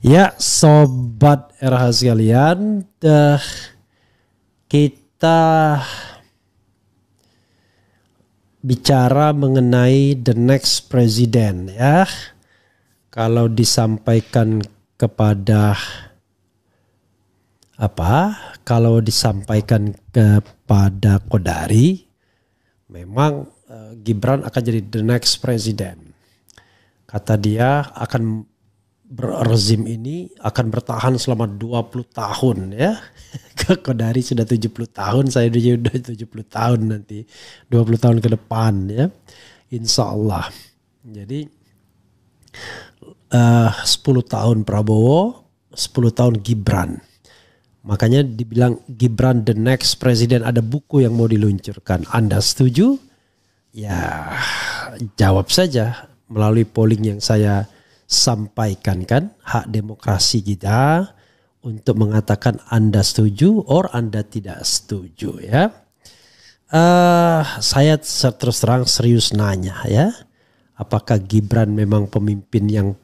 Ya, sobat RH sekalian, kita bicara mengenai the next president ya. Kalau disampaikan kepada kalau disampaikan kepada Qodari, memang Gibran akan jadi the next president. Kata dia akan rezim ini akan bertahan selama 20 tahun ya. Qodari sudah 70 tahun, saya sudah 70 tahun nanti. 20 tahun ke depan ya. Insya Allah. Jadi 10 tahun Prabowo, 10 tahun Gibran. Makanya dibilang Gibran the next president, ada buku yang mau diluncurkan. Anda setuju? Ya, jawab saja melalui polling yang saya sampaikan kan. Hak demokrasi kita untuk mengatakan Anda setuju or Anda tidak setuju ya. Saya terus terang serius nanya ya. Apakah Gibran memang pemimpin yang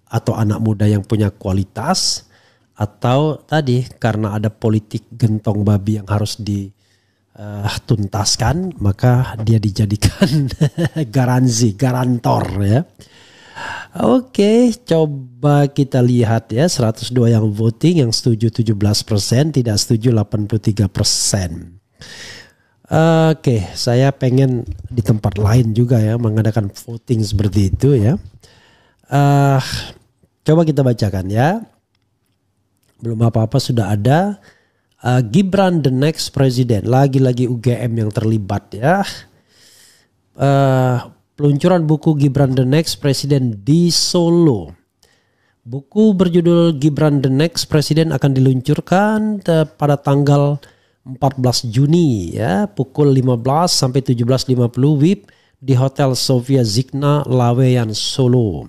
atau anak muda yang punya kualitas, atau tadi karena ada politik gentong babi yang harus dituntaskan maka dia dijadikan garantor ya. Oke, coba kita lihat ya, 102 yang voting, yang setuju 17%, tidak setuju 83%. Oke, saya pengen di tempat lain juga ya mengadakan voting seperti itu ya. Coba kita bacakan ya. Belum apa-apa sudah ada. Gibran the next president. Lagi-lagi UGM yang terlibat ya. Peluncuran buku Gibran the next president di Solo. Buku berjudul Gibran the next president akan diluncurkan pada tanggal 14 Juni ya, pukul 15 sampai 17.50 WIB di Hotel Sofia Zigna Laweyan Solo.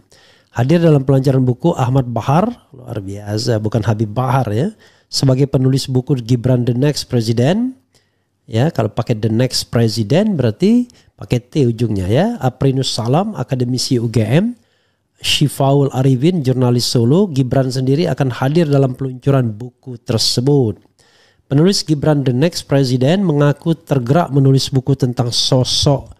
Hadir dalam pelancaran buku Ahmad Bahar, luar biasa, bukan Habib Bahar ya, sebagai penulis buku Gibran the next president. Ya, kalau pakai the next president berarti pakai T ujungnya ya. Aprinus Salam, akademisi UGM. Syifaul Arifin, jurnalis Solo. Gibran sendiri akan hadir dalam peluncuran buku tersebut. Penulis Gibran the next president mengaku tergerak menulis buku tentang sosok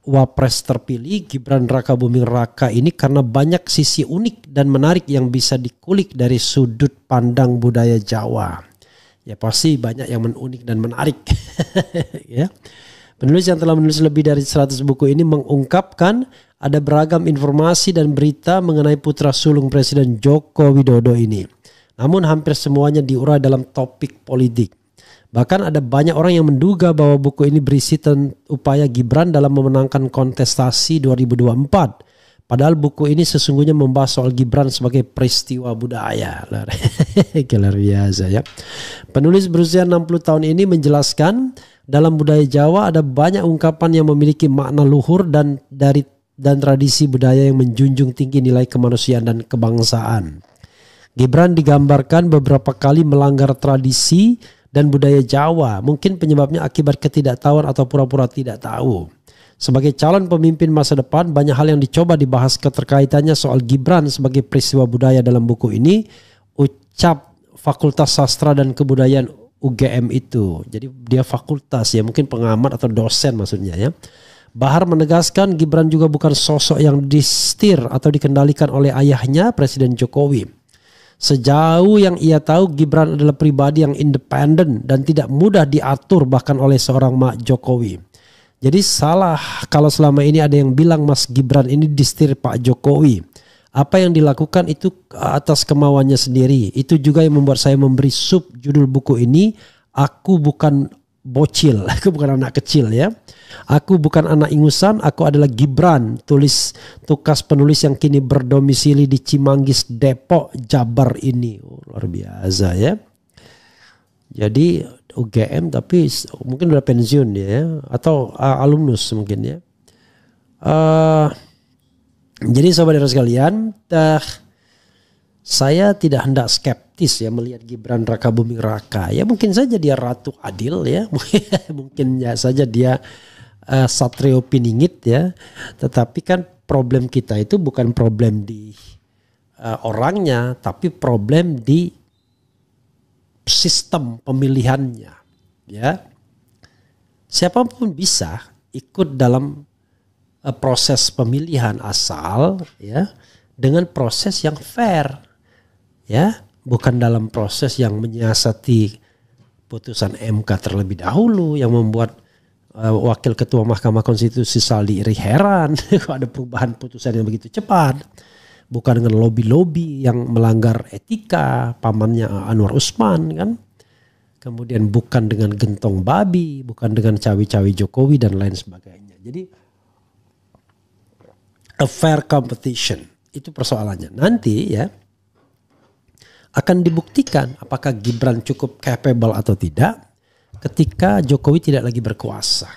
Wapres terpilih Gibran Rakabuming Raka ini karena banyak sisi unik dan menarik yang bisa dikulik dari sudut pandang budaya Jawa. Ya pasti banyak yang unik dan menarik. Ya. Penulis yang telah menulis lebih dari 100 buku ini mengungkapkan ada beragam informasi dan berita mengenai putra sulung Presiden Joko Widodo ini. Namun hampir semuanya diurai dalam topik politik. Bahkan ada banyak orang yang menduga bahwa buku ini berisi upaya Gibran dalam memenangkan kontestasi 2024. Padahal buku ini sesungguhnya membahas soal Gibran sebagai peristiwa budaya. Luar biasa ya. Penulis berusia 60 tahun ini menjelaskan dalam budaya Jawa ada banyak ungkapan yang memiliki makna luhur dan tradisi budaya yang menjunjung tinggi nilai kemanusiaan dan kebangsaan. Gibran digambarkan beberapa kali melanggar tradisi dan budaya Jawa, mungkin penyebabnya akibat ketidaktahuan atau pura-pura tidak tahu. Sebagai calon pemimpin masa depan, banyak hal yang dicoba dibahas keterkaitannya soal Gibran sebagai peristiwa budaya dalam buku ini, ucap Fakultas Sastra dan Kebudayaan UGM itu. Jadi dia fakultas ya, mungkin pengamat atau dosen maksudnya ya. Bahar menegaskan Gibran juga bukan sosok yang disetir atau dikendalikan oleh ayahnya Presiden Jokowi. Sejauh yang ia tahu, Gibran adalah pribadi yang independen dan tidak mudah diatur bahkan oleh seorang Mak Jokowi. Jadi salah kalau selama ini ada yang bilang Mas Gibran ini disetir Pak Jokowi. Apa yang dilakukan itu atas kemauannya sendiri. Itu juga yang membuat saya memberi judul buku ini, Aku Bukan Bocil, aku bukan anak kecil ya. Aku bukan anak ingusan, aku adalah Gibran, tulis tukas penulis yang kini berdomisili di Cimanggis, Depok, Jabar ini. Luar biasa ya. Jadi UGM tapi mungkin udah pensiun dia ya, atau alumnus mungkin ya. Jadi saudara sekalian, saya tidak hendak skeptis ya melihat Gibran Rakabuming Raka. Ya mungkin saja dia ratu adil ya. Mungkin ya saja dia Satrio Piningit ya. Tetapi kan problem kita itu bukan problem di orangnya, tapi problem di sistem pemilihannya. Ya, siapapun bisa ikut dalam proses pemilihan asal ya dengan proses yang fair, ya, bukan dalam proses yang menyiasati putusan MK terlebih dahulu yang membuat Wakil Ketua Mahkamah Konstitusi Saldi Iri heran ada perubahan putusan yang begitu cepat. Bukan dengan lobby-lobby yang melanggar etika pamannya Anwar Usman kan. Kemudian bukan dengan gentong babi, bukan dengan cawi-cawi Jokowi dan lain sebagainya. Jadi a fair competition itu persoalannya. Nanti ya akan dibuktikan apakah Gibran cukup capable atau tidak ketika Jokowi tidak lagi berkuasa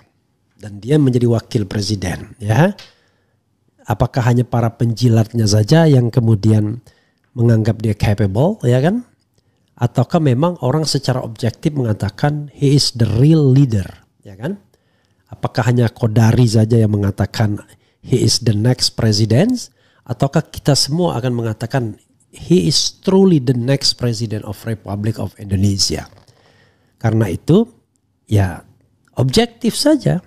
dan dia menjadi wakil presiden ya. Apakah hanya para penjilatnya saja yang kemudian menganggap dia capable ya kan? Ataukah memang orang secara objektif mengatakan he is the real leader ya kan? Apakah hanya Kodari saja yang mengatakan he is the next president? Ataukah kita semua akan mengatakan he is truly the next president of Republic of Indonesia? Karena itu ya objektif saja.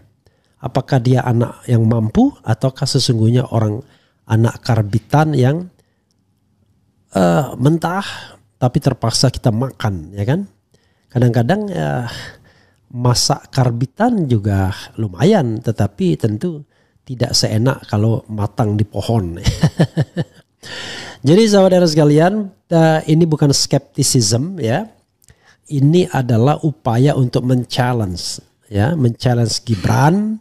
Apakah dia anak yang mampu ataukah sesungguhnya orang anak karbitan yang mentah tapi terpaksa kita makan ya kan. Kadang-kadang masak karbitan juga lumayan tetapi tentu tidak seenak kalau matang di pohon. Jadi saudara sekalian ini bukan skepticism ya. Ini adalah upaya untuk men-challenge Gibran.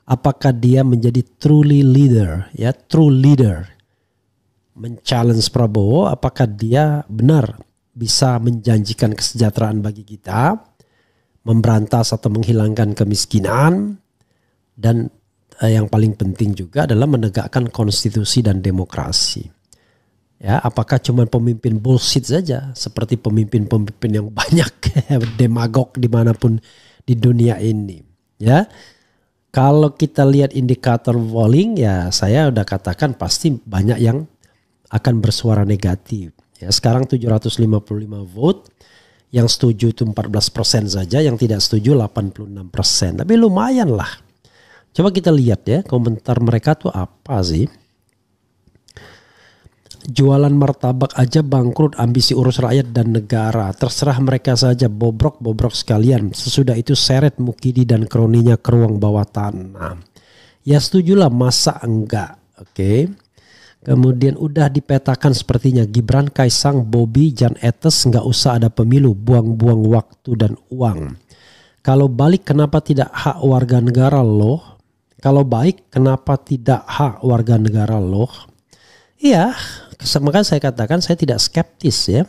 Apakah dia menjadi truly leader ya, true leader. Men-challenge Prabowo, apakah dia benar bisa menjanjikan kesejahteraan bagi kita, memberantas atau menghilangkan kemiskinan, dan yang paling penting juga adalah menegakkan konstitusi dan demokrasi. Ya, apakah cuma pemimpin bullshit saja seperti pemimpin-pemimpin yang banyak demagog dimanapun di dunia ini. Ya, kalau kita lihat indikator polling ya saya udah katakan pasti banyak yang akan bersuara negatif. Ya, sekarang 755 vote, yang setuju itu 14% saja, yang tidak setuju 86%. Tapi lumayan lah. Coba kita lihat ya komentar mereka tuh apa sih. Jualan martabak aja bangkrut, ambisi urus rakyat dan negara. Terserah mereka saja, bobrok-bobrok sekalian. Sesudah itu seret Mukidi dan kroninya ke ruang bawah tanah. Ya setujulah, masa enggak. Oke. Kemudian udah dipetakan sepertinya Gibran, Kaisang, Bobi, Jan Etes nggak usah ada pemilu, buang-buang waktu dan uang. Kalau balik kenapa tidak hak warga negara loh? Kalau baik kenapa tidak hak warga negara loh? Iya, maka saya katakan saya tidak skeptis ya.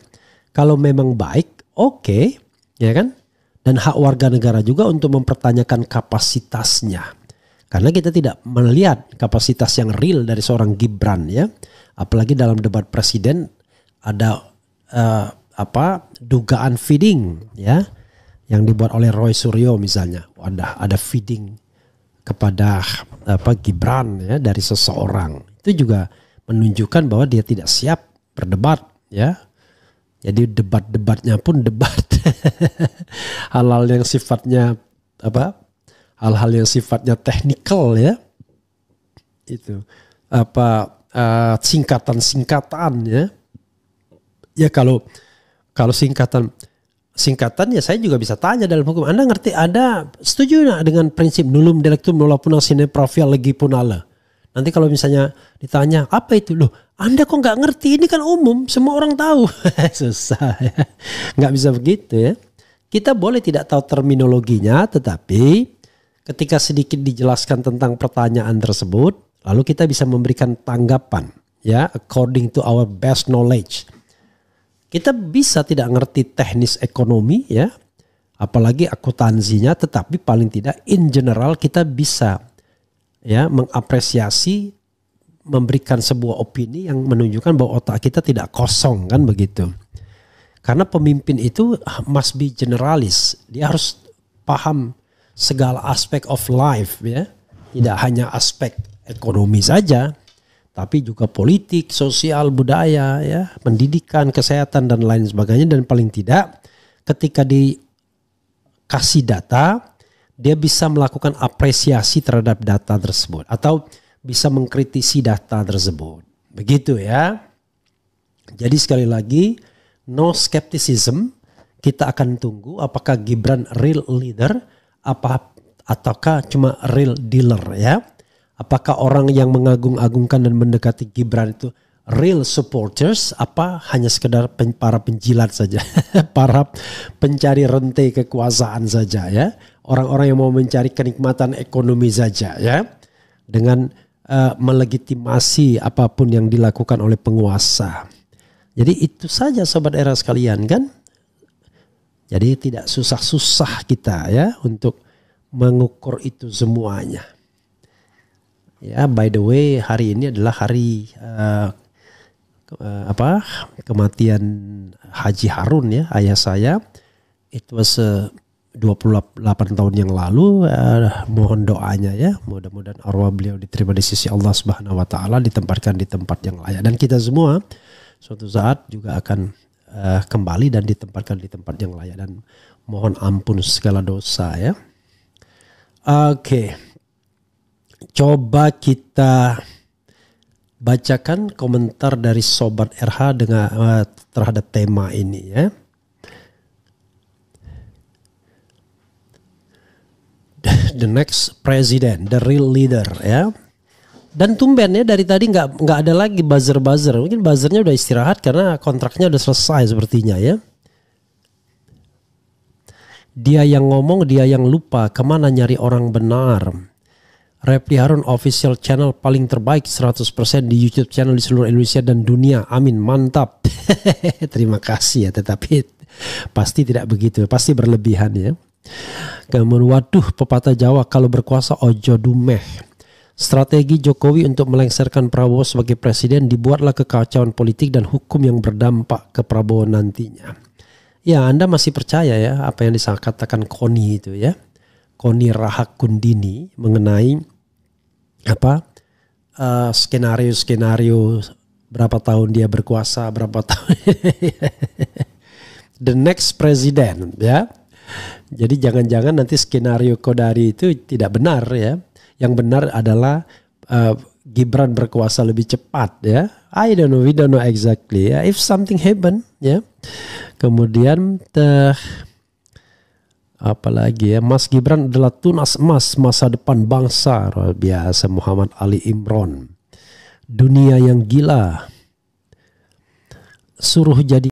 Kalau memang baik, oke, ya kan? Dan hak warga negara juga untuk mempertanyakan kapasitasnya. Karena kita tidak melihat kapasitas yang real dari seorang Gibran ya. Apalagi dalam debat presiden ada dugaan feeding ya. Yang dibuat oleh Roy Suryo misalnya. Ada feeding kepada Gibran ya dari seseorang. Itu juga menunjukkan bahwa dia tidak siap berdebat ya. Jadi debat-debatnya pun debat hal-hal yang sifatnya hal-hal yang sifatnya teknikal ya. Itu singkatan-singkatan ya. Ya kalau singkatan ya saya juga bisa tanya dalam hukum. Anda ngerti, ada setuju nggak dengan prinsip nullum dilectum nulla punang sine pravia legi punala? Nanti kalau misalnya ditanya apa itu, loh Anda kok nggak ngerti, ini kan umum semua orang tahu. Susah ya, nggak bisa begitu ya. Kita boleh tidak tahu terminologinya, tetapi ketika sedikit dijelaskan tentang pertanyaan tersebut, lalu kita bisa memberikan tanggapan ya according to our best knowledge. Kita bisa tidak ngerti teknis ekonomi ya, apalagi akuntansinya, tetapi paling tidak in general kita bisa ya mengapresiasi, memberikan sebuah opini yang menunjukkan bahwa otak kita tidak kosong kan begitu. Karena pemimpin itu must be generalis, dia harus paham segala aspek of life ya. Tidak hanya aspek ekonomi saja, tapi juga politik, sosial, budaya ya, pendidikan, kesehatan dan lain sebagainya. Dan paling tidak ketika dikasih data, dia bisa melakukan apresiasi terhadap data tersebut atau bisa mengkritisi data tersebut. Begitu ya. Jadi sekali lagi, no skepticism. Kita akan tunggu apakah Gibran real leader ataukah cuma real dealer ya. Apakah orang yang mengagung-agungkan dan mendekati Gibran itu real supporters apa hanya sekedar para penjilat saja. Para pencari rantai kekuasaan saja ya. Orang-orang yang mau mencari kenikmatan ekonomi saja ya. Dengan melegitimasi apapun yang dilakukan oleh penguasa. Jadi itu saja sobat era sekalian kan. Jadi tidak susah-susah kita ya untuk mengukur itu semuanya. Ya, by the way, hari ini adalah hari kematian Haji Harun ya, ayah saya. Itu was 28 tahun yang lalu. Mohon doanya ya, mudah-mudahan arwah beliau diterima di sisi Allah Subhanahu wa taala, ditempatkan di tempat yang layak, dan kita semua suatu saat juga akan kembali dan ditempatkan di tempat yang layak, dan mohon ampun segala dosa ya. Oke. Coba kita bacakan komentar dari Sobat RH dengan terhadap tema ini ya. The next president, the real leader ya. Dan tumben ya dari tadi nggak ada lagi buzzer. Mungkin buzzernya udah istirahat karena kontraknya udah selesai sepertinya ya. Dia yang ngomong, dia yang lupa. Kemana nyari orang benar? Refli Harun official channel paling terbaik 100% di YouTube channel di seluruh Indonesia dan dunia. Amin, mantap. Terima kasih ya, tetapi pasti tidak begitu, pasti berlebihan ya. Kemudian waduh, pepatah Jawa kalau berkuasa ojo dumeh. Strategi Jokowi untuk melengsarkan Prabowo sebagai presiden dibuatlah kekacauan politik dan hukum yang berdampak ke Prabowo nantinya. Ya, Anda masih percaya ya apa yang dikatakan Koni itu ya. Koni Rahakundini mengenai skenario berapa tahun dia berkuasa, berapa tahun the next president ya. Jadi jangan-jangan nanti skenario Kodari itu tidak benar ya. Yang benar adalah Gibran berkuasa lebih cepat ya. I don't know, we don't know exactly ya. If something happen ya. Kemudian apalagi ya, Mas Gibran adalah tunas emas masa depan bangsa. Luar biasa. Muhammad Ali Imron. Dunia yang gila. Suruh jadi